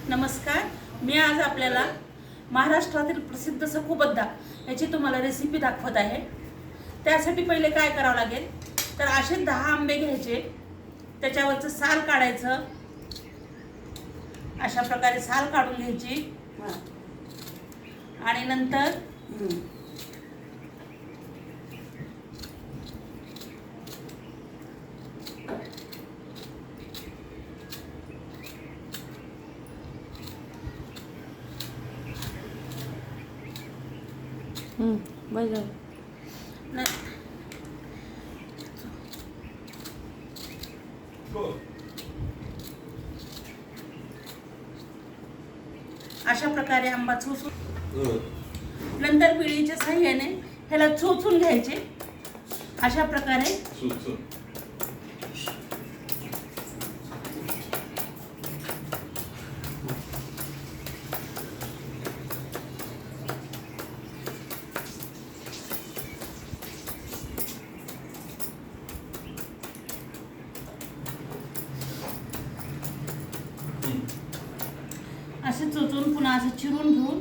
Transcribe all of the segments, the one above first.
नमस्कार, मी आज आपल्याला महाराष्ट्रातील प्रसिद्ध सखुबद्दा याची तुम्हाला रेसिपी दाखवत आहे। त्यासाठी पहिले काय करावं लागेल तर असे 10 आंबे घ्यायचे, त्याच्यावरचं साल काढायचं। अशा प्रकारे साल काढून घ्यायची आणि नंतर अशा प्रकारे आंबा चोचून नंतर पिळीच्या साहाय्याने ह्याला चोचून घ्यायचे। अशा प्रकारे असे चोचून पुन्हा असं चिरून घेऊन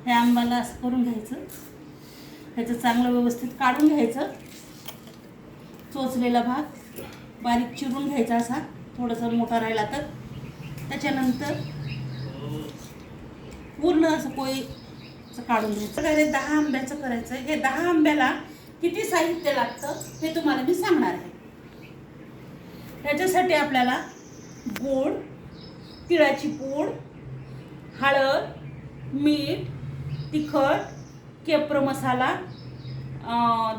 हे आंब्याला असं करून घ्यायचं। ह्याचं चांगलं व्यवस्थित काढून घ्यायचं। चोचलेला भाग बारीक चिरून घ्यायचा, असा थोडासा मोठा राहिला तर। त्याच्यानंतर पूर्ण असं पोळीचं काढून घ्यायचं। तर 10 आंब्याचं करायचं। हे 10 आंब्याला किती साहित्य लागतं हे तुम्हाला मी सांगणार आहे। ह्याच्यासाठी आपल्याला गोड, तिळाची पूड, हळद, मीठ, तिखट, केप्र मसाला,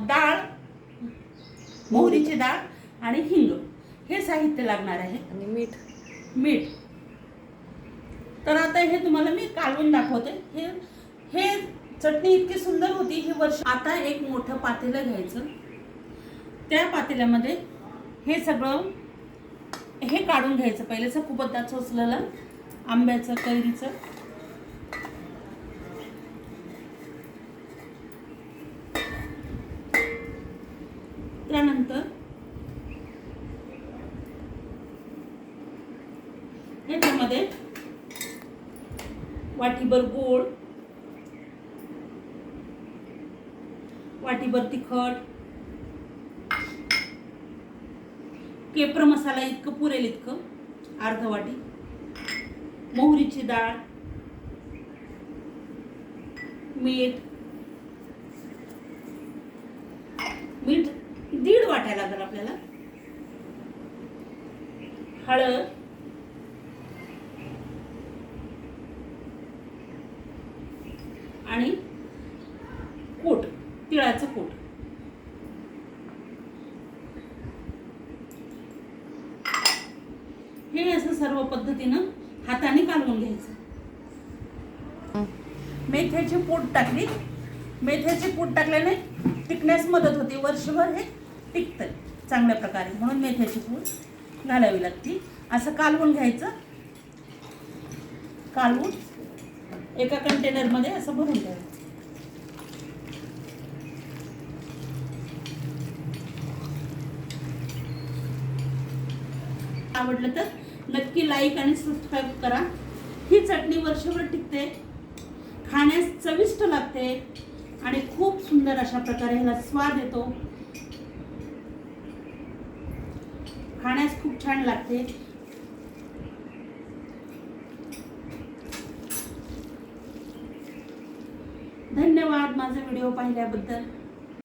डाळ, मोहरीची डाळ आणि हिंग हे साहित्य लागणार आहे। आणि मीठ तर आता हे तुम्हाला मी काढून दाखवते। हे चटणी इतकी सुंदर होती ही वर्ष। आता एक मोठं पातेलं घ्यायचं, त्या पातेल्यामध्ये हे सगळं हे काढून घ्यायचं। पहिले सखुबद्दा चोचलेलं आंब्याचं कैरीचं, त्यानंतर ह्याच्यामध्ये वाटीभर गोड, वाटीभर तिखट, केप्र मसाला इतकं पुरेल इतकं, अर्ध वाटी, मोहरीची डाळ, मीठ 1.5 वाट्या लागेल आपल्याला, हळद, आणि कूट, तिळाचं कूट। हे असं सर्व पद्धतीनं हाताने कालवून घ्यायचं। मेथ्याची पूड टाकली। मेथ्याची पूड टाकल्याने टिकण्यास मदत होते, वर्षभर हे टिकतं चांगल्या प्रकारे, म्हणून मेथ्याची पूड घालावी लागते। असं कालवून घ्यायचं। कालवून एका कंटेनरमध्ये असं भरून घ्यायचं। आवडलं तर नक्की लाईक आणि सबस्क्राईब करा। ही चटणी वर्षभर टिकते, खाण्यास चविष्ट लागते आणि खूप सुंदर अशा प्रकारे ह्याला स्वाद येतो, खाण्यास खूप छान लागते। धन्यवाद माझा व्हिडिओ पाहिल्याबद्दल।